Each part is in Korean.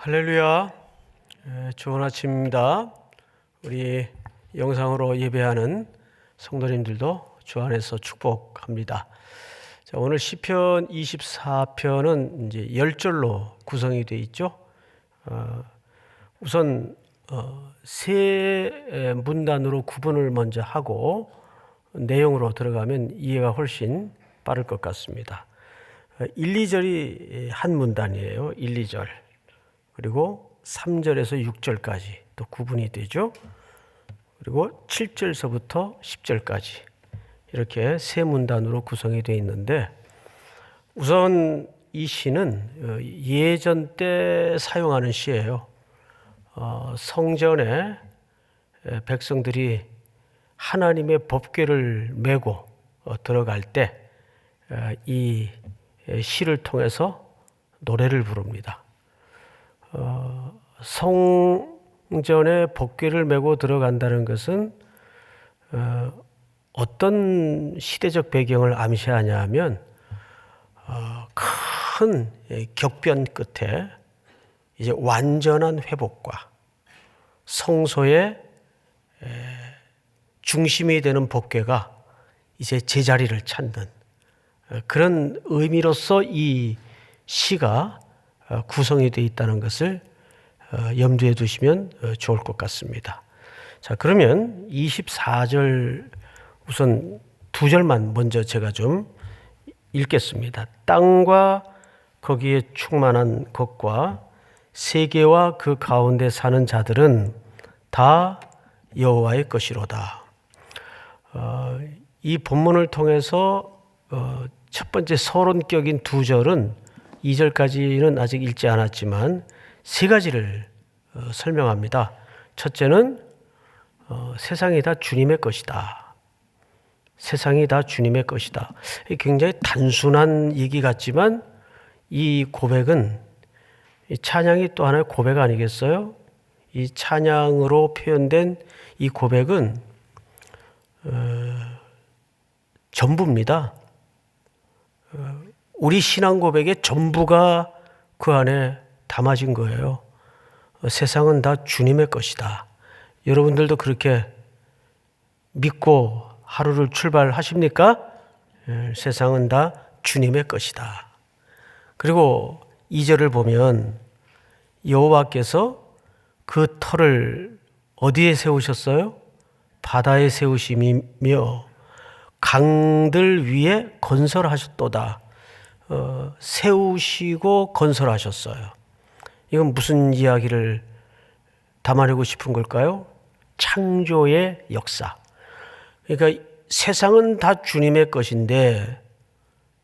할렐루야. 좋은 아침입니다. 우리 영상으로 예배하는 성도님들도 주 안에서 축복합니다. 자, 오늘 시편 24편은 이제 10절로 구성이 되어 있죠. 우선 세 문단으로 구분을 먼저 하고 내용으로 들어가면 이해가 훨씬 빠를 것 같습니다. 1, 2절이 한 문단이에요. 1, 2절. 그리고 3절에서 6절까지 또 구분이 되죠. 그리고 7절서부터 10절까지 이렇게 세 문단으로 구성이 되어 있는데, 우선 이 시는 예전 때 사용하는 시예요. 성전에 백성들이 하나님의 법궤를 메고 들어갈 때 이 시를 통해서 노래를 부릅니다. 성전에 법궤를 메고 들어간다는 것은 어떤 시대적 배경을 암시하냐 하면 큰 격변 끝에 이제 완전한 회복과 성소의 중심이 되는 법궤가 이제 제자리를 찾는 그런 의미로서 이 시가 구성이 되어 있다는 것을 염두에 두시면 좋을 것 같습니다. 자, 그러면 24절 우선 두 절만 먼저 제가 좀 읽겠습니다. 땅과 거기에 충만한 것과 세계와 그 가운데 사는 자들은 다 여호와의 것이로다. 이 본문을 통해서 첫 번째 서론격인 두 절은 2절까지는 아직 읽지 않았지만 세 가지를 설명합니다. 첫째는 세상이 다 주님의 것이다. 세상이 다 주님의 것이다. 굉장히 단순한 얘기 같지만 이 고백은 찬양이 또 하나의 고백 아니겠어요? 이 찬양으로 표현된 이 고백은 전부입니다. 우리 신앙 고백의 전부가 그 안에 담아진 거예요. 세상은 다 주님의 것이다. 여러분들도 그렇게 믿고 하루를 출발하십니까? 세상은 다 주님의 것이다. 그리고 2절을 보면 여호와께서 그 터를 어디에 세우셨어요? 바다에 세우심이며 강들 위에 건설하셨도다. 세우시고 건설하셨어요. 이건 무슨 이야기를 담아내고 싶은 걸까요? 창조의 역사. 그러니까 세상은 다 주님의 것인데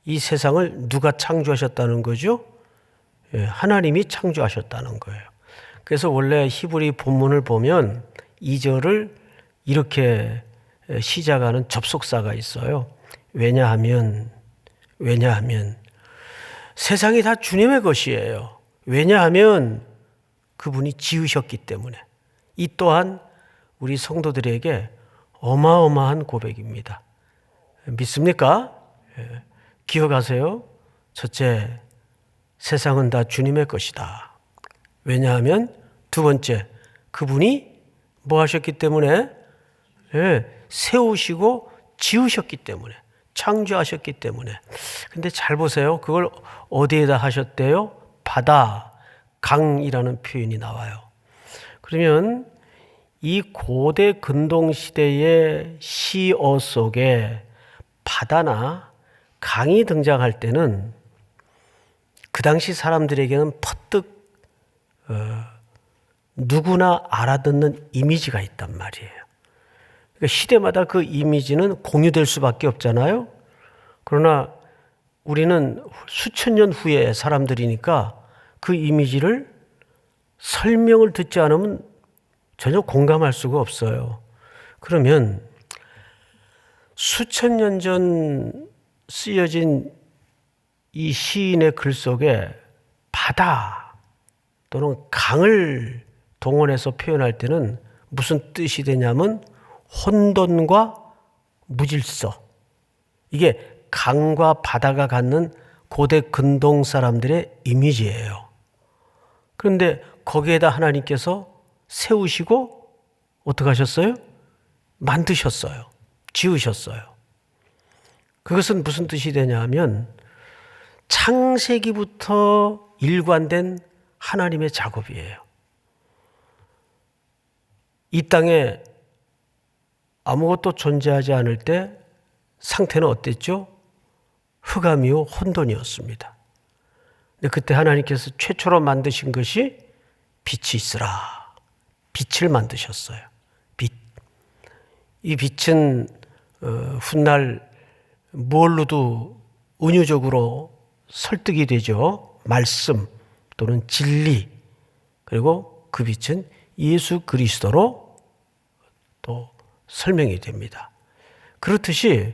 이 세상을 누가 창조하셨다는 거죠? 하나님이 창조하셨다는 거예요. 그래서 원래 히브리 본문을 보면 2절을 이렇게 시작하는 접속사가 있어요. 왜냐하면 세상이 다 주님의 것이에요. 왜냐하면 그분이 지으셨기 때문에. 이 또한 우리 성도들에게 어마어마한 고백입니다. 믿습니까? 기억하세요. 첫째, 세상은 다 주님의 것이다. 왜냐하면 두 번째, 그분이 뭐 하셨기 때문에? 세우시고 지으셨기 때문에. 창조하셨기 때문에. 근데 잘 보세요. 그걸 어디에다 하셨대요? 바다, 강이라는 표현이 나와요. 그러면 이 고대 근동 시대의 시어 속에 바다나 강이 등장할 때는 그 당시 사람들에게는 퍼뜩 누구나 알아듣는 이미지가 있단 말이에요. 그러니까 시대마다 그 이미지는 공유될 수밖에 없잖아요. 그러나 우리는 수천 년 후의 사람들이니까 그 이미지를 설명을 듣지 않으면 전혀 공감할 수가 없어요. 그러면 수천 년 전 쓰여진 이 시인의 글 속에 바다 또는 강을 동원해서 표현할 때는 무슨 뜻이 되냐면 혼돈과 무질서. 이게 강과 바다가 갖는 고대 근동 사람들의 이미지예요. 그런데 거기에다 하나님께서 세우시고 어떻게 하셨어요? 만드셨어요. 지으셨어요. 그것은 무슨 뜻이 되냐면 창세기부터 일관된 하나님의 작업이에요. 이 땅에 아무것도 존재하지 않을 때 상태는 어땠죠? 흑암이요 혼돈이었습니다. 근데 그때 하나님께서 최초로 만드신 것이 빛이 있으라. 빛을 만드셨어요. 빛. 이 빛은 훗날 뭘로도 은유적으로 설득이 되죠. 말씀 또는 진리. 그리고 그 빛은 예수 그리스도로 또 설명이 됩니다. 그렇듯이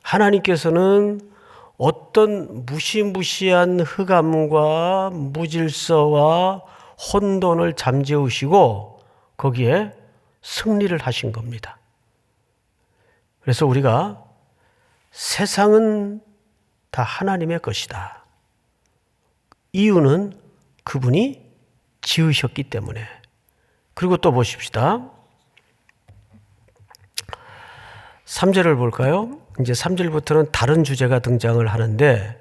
하나님께서는 어떤 무시무시한 흑암과 무질서와 혼돈을 잠재우시고 거기에 승리를 하신 겁니다. 그래서 우리가 세상은 다 하나님의 것이다. 이유는 그분이 지으셨기 때문에. 그리고 또 보십시다. 3절을 볼까요? 이제 3절부터는 다른 주제가 등장을 하는데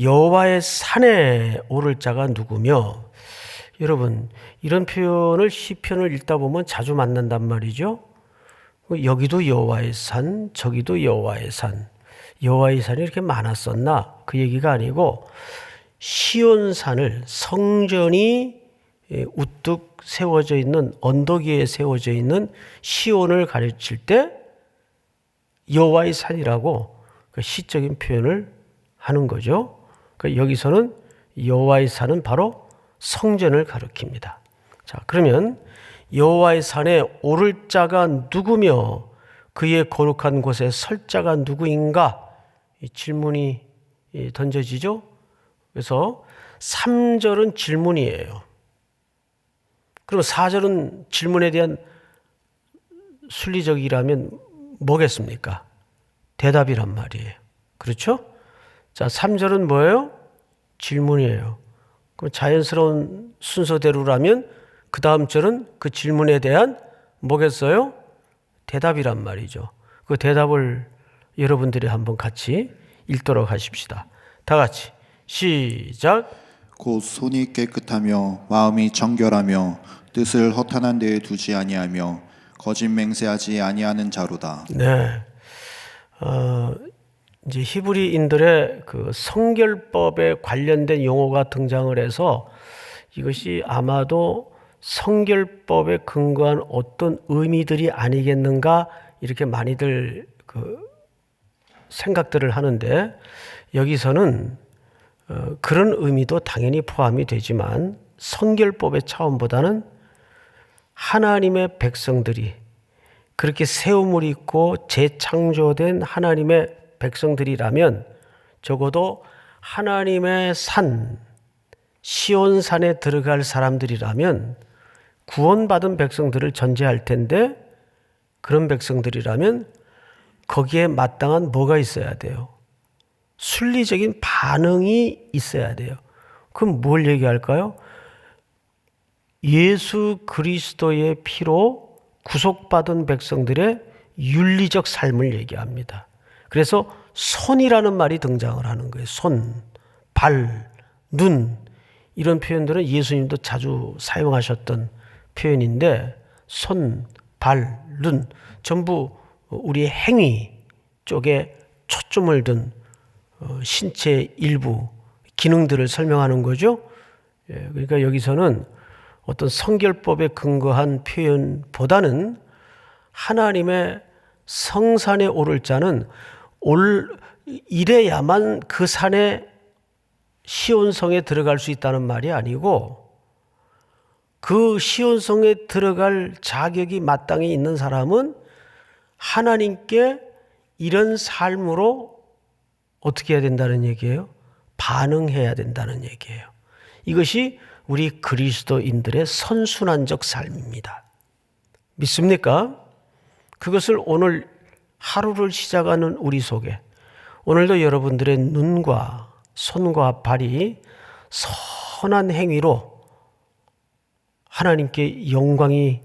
여호와의 산에 오를 자가 누구며, 여러분 이런 표현을 시편을 읽다 보면 자주 만난단 말이죠. 여기도 여호와의 산, 저기도 여호와의 산. 여호와의 산이 이렇게 많았었나? 그 얘기가 아니고 시온산을, 성전이 우뚝 세워져 있는 언덕 위에 세워져 있는 시온을 가르칠 때 여호와의 산이라고 그 시적인 표현을 하는 거죠. 그러니까 여기서는 여호와의 산은 바로 성전을 가리킵니다. 자, 그러면 여호와의 산에 오를 자가 누구며 그의 거룩한 곳에 설 자가 누구인가? 이 질문이 던져지죠. 그래서 3절은 질문이에요. 그리고 4절은 질문에 대한 순리적이라면 뭐겠습니까? 대답이란 말이에요. 그렇죠? 자, 3절은 뭐예요? 질문이에요. 그럼 자연스러운 순서대로라면 그 다음 절은 그 질문에 대한 뭐겠어요? 대답이란 말이죠. 그 대답을 여러분들이 한번 같이 읽도록 하십시다. 다 같이 시작. 곧 손이 깨끗하며 마음이 정결하며 뜻을 허탄한 데에 두지 아니하며 거짓 맹세하지 아니하는 자로다. 네. 이제 히브리인들의 그 성결법에 관련된 용어가 등장을 해서 이것이 아마도 성결법에 근거한 어떤 의미들이 아니겠는가 이렇게 많이들 생각들을 하는데, 여기서는 그런 의미도 당연히 포함이 되지만 성결법의 차원보다는 하나님의 백성들이 그렇게 세움을 입고 재창조된 하나님의 백성들이라면 적어도 하나님의 산, 시온산에 들어갈 사람들이라면 구원받은 백성들을 전제할 텐데, 그런 백성들이라면 거기에 마땅한 뭐가 있어야 돼요? 순리적인 반응이 있어야 돼요. 그럼 뭘 얘기할까요? 예수 그리스도의 피로 구속받은 백성들의 윤리적 삶을 얘기합니다. 그래서 손이라는 말이 등장을 하는 거예요. 손, 발, 눈, 이런 표현들은 예수님도 자주 사용하셨던 표현인데, 손, 발, 눈 전부 우리의 행위 쪽에 초점을 둔 신체 일부 기능들을 설명하는 거죠. 그러니까 여기서는 어떤 성결법에 근거한 표현보다는 하나님의 성산에 오를 자는 이래야만 그 산에 시온성에 들어갈 수 있다는 말이 아니고, 그 시온성에 들어갈 자격이 마땅히 있는 사람은 하나님께 이런 삶으로 어떻게 해야 된다는 얘기예요? 반응해야 된다는 얘기예요. 이것이 우리 그리스도인들의 선순환적 삶입니다. 믿습니까? 그것을 오늘 하루를 시작하는 우리 속에 오늘도 여러분들의 눈과 손과 발이 선한 행위로 하나님께 영광이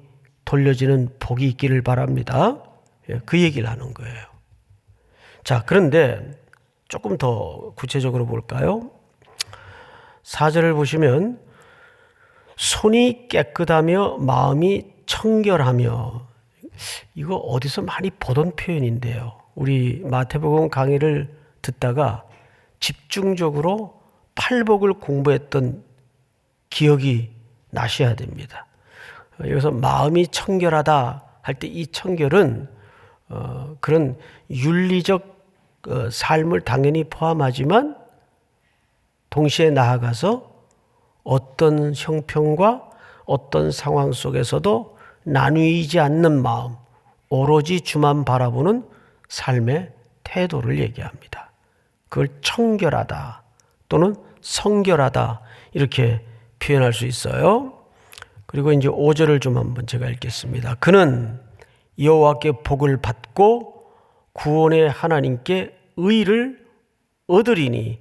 돌려지는 복이 있기를 바랍니다. 그 얘기를 하는 거예요. 자, 그런데 조금 더 구체적으로 볼까요? 4절을 보시면 손이 깨끗하며 마음이 청결하며, 이거 어디서 많이 보던 표현인데요. 우리 마태복음 강의를 듣다가 집중적으로 팔복을 공부했던 기억이 나셔야 됩니다. 여기서 마음이 청결하다 할 때 이 청결은 그런 윤리적 삶을 당연히 포함하지만 동시에 나아가서 어떤 형편과 어떤 상황 속에서도 나뉘지 않는 마음, 오로지 주만 바라보는 삶의 태도를 얘기합니다. 그걸 청결하다 또는 성결하다 이렇게 표현할 수 있어요. 그리고 이제 5절을 좀 한번 제가 읽겠습니다. 그는 여호와께 복을 받고 구원의 하나님께 의를 얻으리니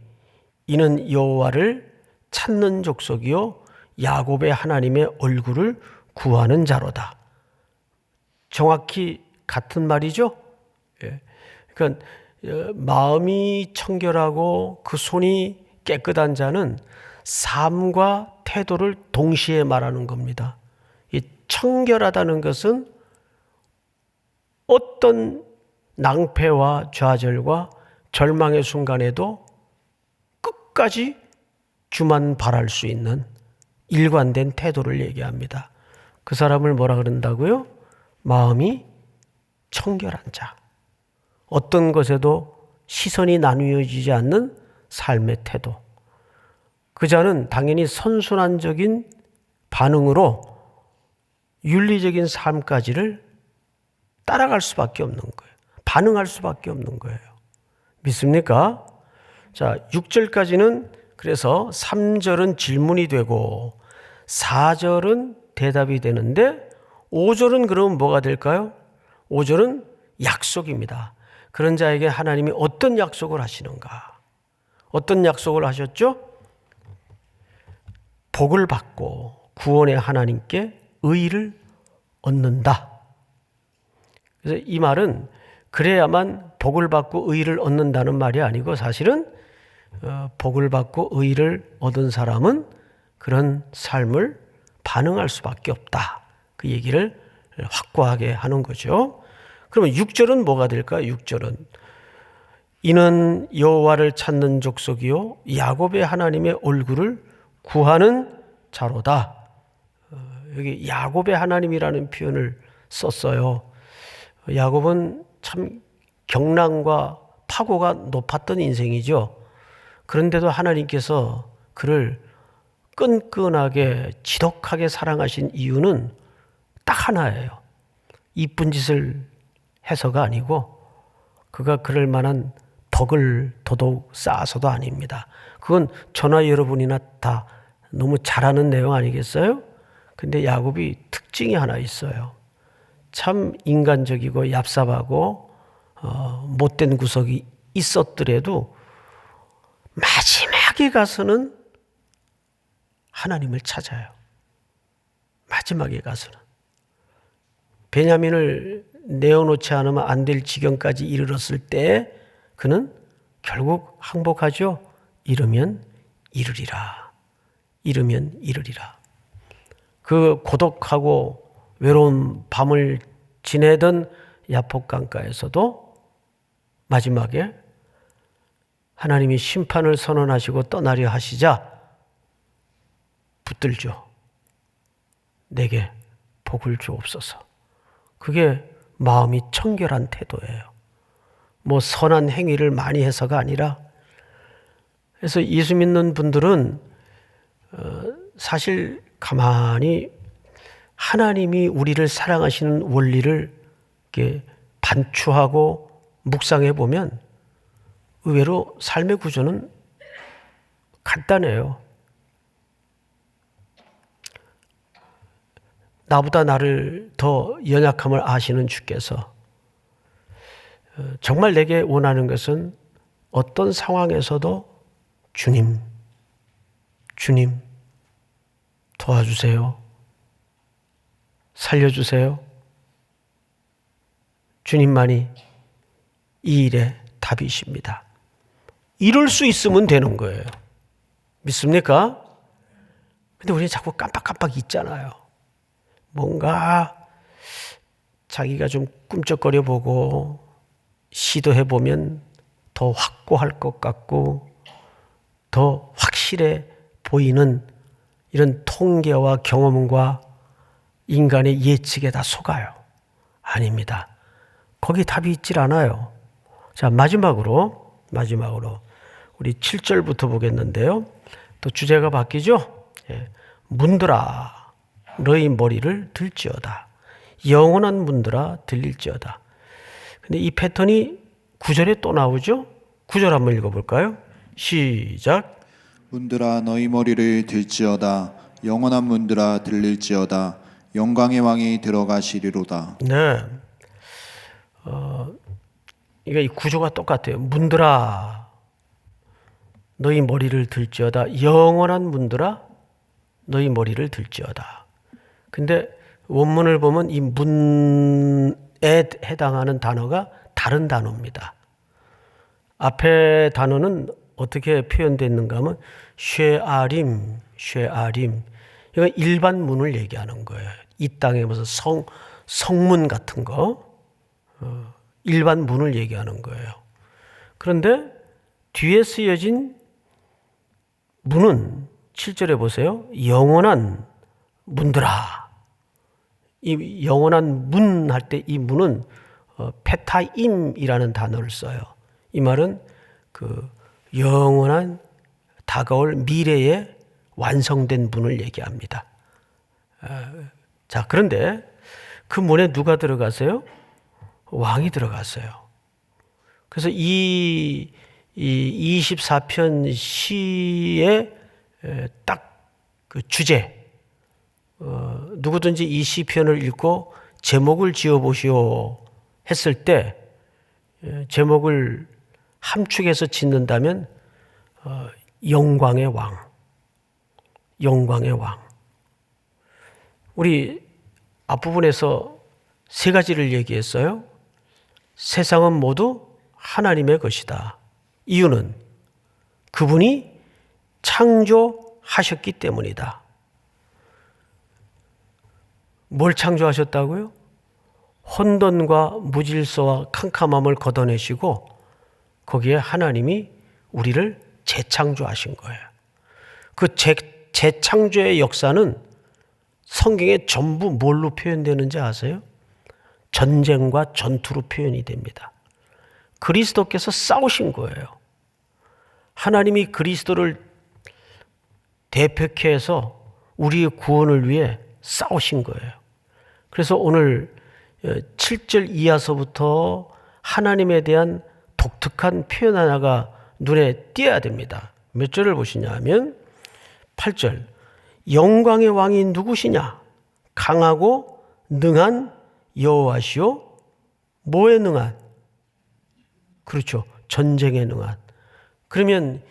이는 여호와를 찾는 족속이요 야곱의 하나님의 얼굴을 구하는 자로다. 정확히 같은 말이죠. 그러니까 마음이 청결하고 그 손이 깨끗한 자는 삶과 태도를 동시에 말하는 겁니다. 이 청결하다는 것은 어떤 낭패와 좌절과 절망의 순간에도 끝까지 주만 바랄 수 있는 일관된 태도를 얘기합니다. 그 사람을 뭐라 그런다고요? 마음이 청결한 자. 어떤 것에도 시선이 나뉘어지지 않는 삶의 태도. 그 자는 당연히 선순환적인 반응으로 윤리적인 삶까지를 따라갈 수밖에 없는 거예요. 반응할 수밖에 없는 거예요. 믿습니까? 자, 6절까지는 그래서 3절은 질문이 되고 4절은 대답이 되는데 5절은 그러면 뭐가 될까요? 5절은 약속입니다. 그런 자에게 하나님이 어떤 약속을 하시는가? 어떤 약속을 하셨죠? 복을 받고 구원의 하나님께 의를 얻는다. 그래서 이 말은 그래야만 복을 받고 의를 얻는다는 말이 아니고 사실은 복을 받고 의를 얻은 사람은 그런 삶을 반응할 수밖에 없다. 그 얘기를 확고하게 하는 거죠. 그러면 6절은 뭐가 될까요? 6절은 이는 여호와를 찾는 족속이요 야곱의 하나님의 얼굴을 구하는 자로다. 여기 야곱의 하나님이라는 표현을 썼어요. 야곱은 참 경랑과 파고가 높았던 인생이죠. 그런데도 하나님께서 그를 끈끈하게 지독하게 사랑하신 이유는 딱 하나예요. 이쁜 짓을 해서가 아니고 그가 그럴 만한 덕을 더더욱 쌓아서도 아닙니다. 그건 저나 여러분이나 다 너무 잘 아는 내용 아니겠어요? 근데 야곱이 특징이 하나 있어요. 참 인간적이고 얍삽하고 못된 구석이 있었더라도 마지막에 가서는 하나님을 찾아요. 마지막에 가서는. 베냐민을 내어놓지 않으면 안 될 지경까지 이르렀을 때 그는 결국 항복하죠. 이르면 이르리라. 이르면 이르리라. 그 고독하고 외로운 밤을 지내던 야복 강가에서도 마지막에 하나님이 심판을 선언하시고 떠나려 하시자 붙들죠. 내게 복을 주옵소서. 그게 마음이 청결한 태도예요. 뭐 선한 행위를 많이 해서가 아니라. 그래서 예수 믿는 분들은 사실 가만히 하나님이 우리를 사랑하시는 원리를 이렇게 반추하고 묵상해 보면 의외로 삶의 구조는 간단해요. 나보다 나를 더 연약함을 아시는 주께서 정말 내게 원하는 것은 어떤 상황에서도 주님 도와주세요. 살려주세요. 주님만이 이 일의 답이십니다. 이럴 수 있으면 되는 거예요. 믿습니까? 근데 우리는 자꾸 깜빡깜빡 잊잖아요. 뭔가 자기가 좀 꿈쩍거려 보고 시도해 보면 더 확고할 것 같고 더 확실해 보이는 이런 통계와 경험과 인간의 예측에 다 속아요. 아닙니다. 거기 답이 있질 않아요. 자, 마지막으로 우리 7절부터 보겠는데요. 또 주제가 바뀌죠. 문들아 너희 머리를 들지어다. 영원한 문들아 들릴지어다. 근데 이 패턴이 9절에 또 나오죠. 9절 한번 읽어볼까요? 시작. 문들아 너희 머리를 들지어다. 영원한 문들아 들릴지어다. 영광의 왕이 들어가시리로다. 네. 이게 이 구조가 똑같아요. 문들아 너희 머리를 들지어다. 영원한 문들아 너희 머리를 들지어다. 근데 원문을 보면 이 문에 해당하는 단어가 다른 단어입니다. 앞에 단어는 어떻게 표현됐는가 하면 쉐아림. 이거 일반 문을 얘기하는 거예요. 이 땅에 무슨 성문 같은 거 일반 문을 얘기하는 거예요. 그런데 뒤에 쓰여진 문은 7절에 보세요. 영원한 문들아. 이 영원한 문 할 때 이 문은 페타임이라는 단어를 써요. 이 말은 그 영원한 다가올 미래에 완성된 문을 얘기합니다. 자, 그런데 그 문에 누가 들어가세요? 왕이 들어갔어요. 그래서 이 24편 시의 딱 그 주제, 누구든지 이 시편을 읽고 제목을 지어보시오 했을 때 제목을 함축해서 짓는다면 영광의 왕. 우리 앞부분에서 세 가지를 얘기했어요. 세상은 모두 하나님의 것이다. 이유는 그분이 창조하셨기 때문이다. 뭘 창조하셨다고요? 혼돈과 무질서와 캄캄함을 걷어내시고 거기에 하나님이 우리를 재창조하신 거예요. 그 재창조의 역사는 성경에 전부 뭘로 표현되는지 아세요? 전쟁과 전투로 표현이 됩니다. 그리스도께서 싸우신 거예요. 하나님이 그리스도를 대표케 해서 우리의 구원을 위해 싸우신 거예요. 그래서 오늘 7절 이하서부터 하나님에 대한 독특한 표현 하나가 눈에 띄어야 됩니다. 몇 절을 보시냐 하면 8절. 영광의 왕이 누구시냐? 강하고 능한 여호와시오. 뭐에 능한? 그렇죠. 전쟁에 능한. 그러면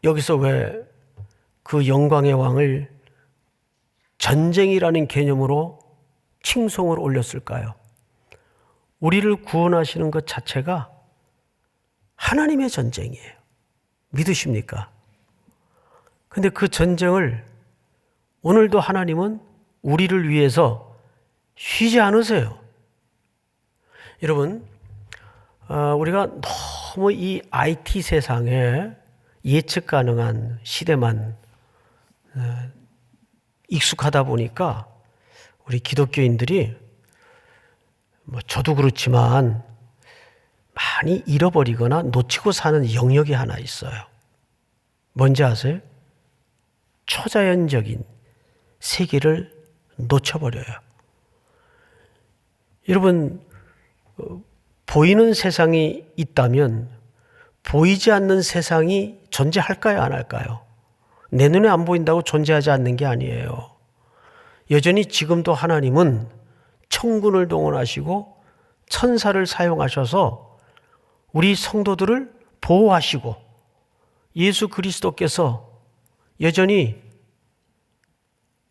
여기서 왜 그 영광의 왕을 전쟁이라는 개념으로 칭송을 올렸을까요? 우리를 구원하시는 것 자체가 하나님의 전쟁이에요. 믿으십니까? 근데 그 전쟁을 오늘도 하나님은 우리를 위해서 쉬지 않으세요. 여러분, 우리가 너무 이 IT 세상에 예측 가능한 시대만 익숙하다 보니까 우리 기독교인들이 저도 그렇지만 많이 잃어버리거나 놓치고 사는 영역이 하나 있어요. 뭔지 아세요? 초자연적인 세계를 놓쳐버려요. 여러분, 보이는 세상이 있다면 보이지 않는 세상이 존재할까요? 안 할까요? 내 눈에 안 보인다고 존재하지 않는 게 아니에요. 여전히 지금도 하나님은 천군을 동원하시고 천사를 사용하셔서 우리 성도들을 보호하시고 예수 그리스도께서 여전히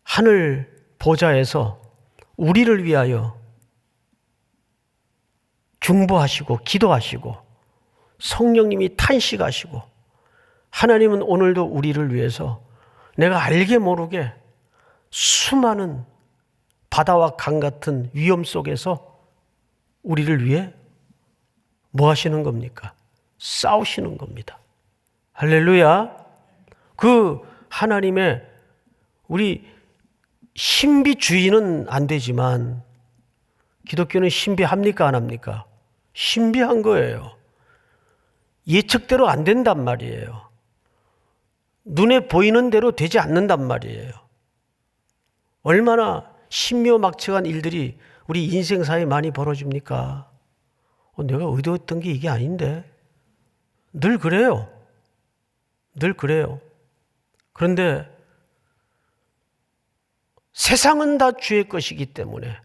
하늘 보좌에서 우리를 위하여 중보하시고 기도하시고 성령님이 탄식하시고 하나님은 오늘도 우리를 위해서 내가 알게 모르게 수많은 바다와 강 같은 위험 속에서 우리를 위해 뭐 하시는 겁니까? 싸우시는 겁니다. 할렐루야. 그 하나님의 우리 신비주의는 안 되지만 기독교는 신비합니까? 안 합니까? 신비한 거예요. 예측대로 안 된단 말이에요. 눈에 보이는 대로 되지 않는단 말이에요. 얼마나 신묘막측한 일들이 우리 인생사에 많이 벌어집니까? 내가 의도했던 게 이게 아닌데. 늘 그래요. 늘 그래요. 그런데 세상은 다 주의 것이기 때문에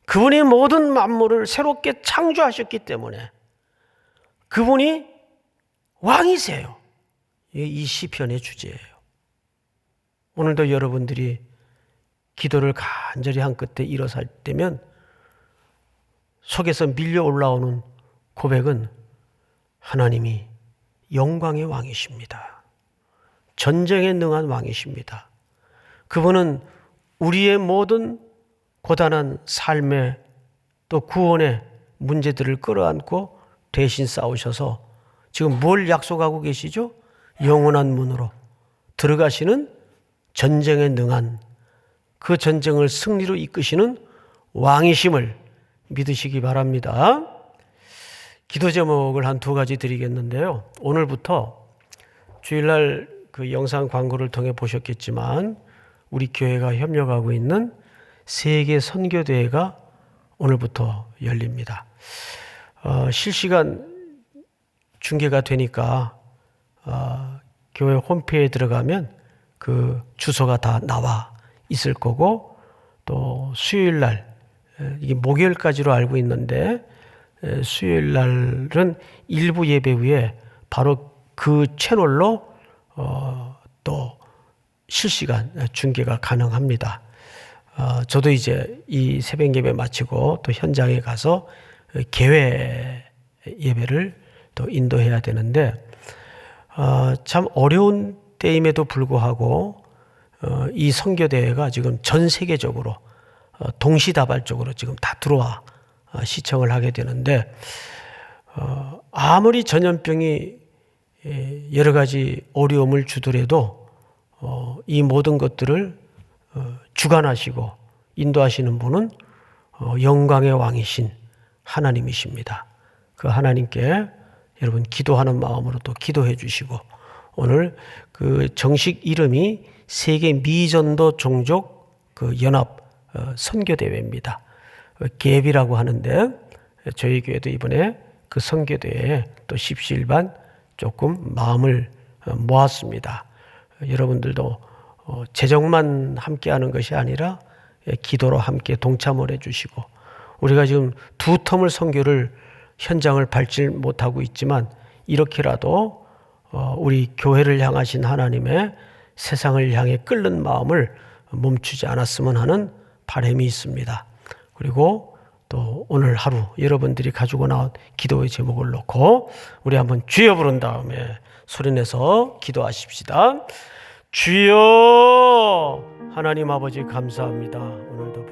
그분이 모든 만물을 새롭게 창조하셨기 때문에 그분이 왕이세요. 이 시편의 주제예요. 오늘도 여러분들이 기도를 간절히 한 끝에 일어설 때면 속에서 밀려 올라오는 고백은 하나님이 영광의 왕이십니다. 전쟁에 능한 왕이십니다. 그분은 우리의 모든 고단한 삶의 또 구원의 문제들을 끌어안고 대신 싸우셔서 지금 뭘 약속하고 계시죠? 영원한 문으로 들어가시는 전쟁에 능한 그 전쟁을 승리로 이끄시는 왕이심을 믿으시기 바랍니다. 기도 제목을 한 2가지 드리겠는데요. 오늘부터 주일날 그 영상 광고를 통해 보셨겠지만 우리 교회가 협력하고 있는 세계 선교대회가 오늘부터 열립니다. 실시간 중계가 되니까 교회 홈페이지에 들어가면 그 주소가 다 나와 있을 거고 또 수요일날 이게 목요일까지로 알고 있는데 수요일날은 일부 예배 후에 바로 그 채널로 또 실시간 중계가 가능합니다. 저도 이제 이 새벽 예배 마치고 또 현장에 가서 개회 예배를 또 인도해야 되는데 참 어려운 때임에도 불구하고 이 선교대회가 지금 전 세계적으로 동시다발적으로 지금 다 들어와 시청을 하게 되는데 아무리 전염병이 여러 가지 어려움을 주더라도 이 모든 것들을 주관하시고 인도하시는 분은 영광의 왕이신 하나님이십니다. 그 하나님께 여러분 기도하는 마음으로 또 기도해 주시고 오늘 그 정식 이름이 세계 미전도 종족 그 연합 선교대회입니다. 갭이라고 하는데 저희 교회도 이번에 그 선교대회에 또 십시일반 조금 마음을 모았습니다. 여러분들도 재정만 함께하는 것이 아니라 기도로 함께 동참을 해주시고 우리가 지금 2텀을 선교를 현장을 밟지 못하고 있지만 이렇게라도 우리 교회를 향하신 하나님의 세상을 향해 끓는 마음을 멈추지 않았으면 하는 바람이 있습니다. 그리고 또 오늘 하루 여러분들이 가지고 나온 기도의 제목을 놓고 우리 한번 주여 부른 다음에 소리내서 기도하십시다. 주여 하나님 아버지 감사합니다. 오늘도